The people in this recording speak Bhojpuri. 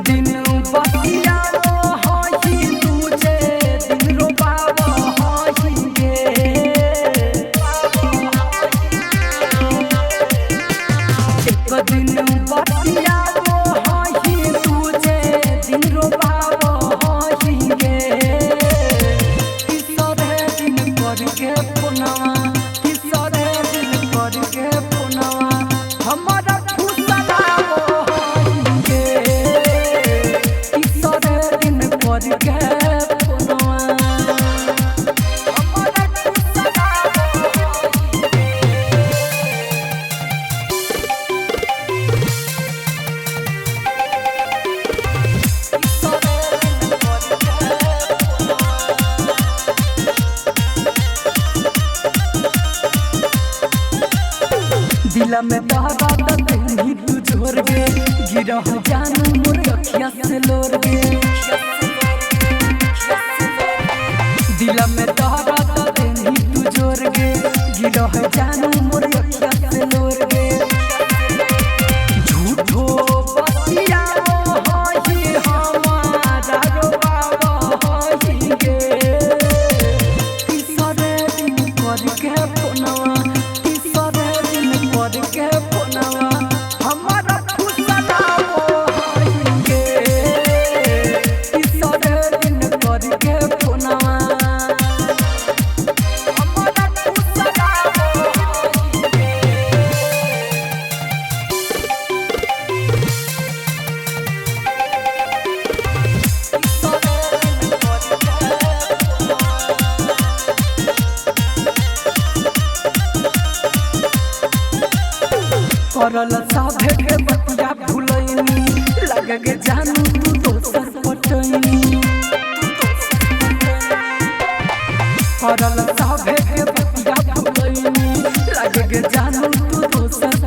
दिन बतिया हही तुझे दिन रोबाव हही गे एक दिन बतिया हही तुझे दिन रोबाव हही गे तीसरे दिन करके पुनवा तीसरे दिन करके पुनवा हमारा दिला में बहरा दही तू जोर गे गिरा जानू मोर अखिया से लोर गे दिला में बहरा दही तू जोर गे गिरा जानू मोर अखिया से लोर गे झूठो बतिया हही हमारा रोबावा हही गे तीसरे दिन करके पुनवा के पुनवा हमारा खुशलाओ हईगे तीसरे दिन करके पुनवा हमारा खुशलाओ हईगे करल साभे के बतिया भुलैनी लगे के जानू तू दोसर पटैनी करल साभे के बतिया भुलैनी लगे के जानू तू दोसर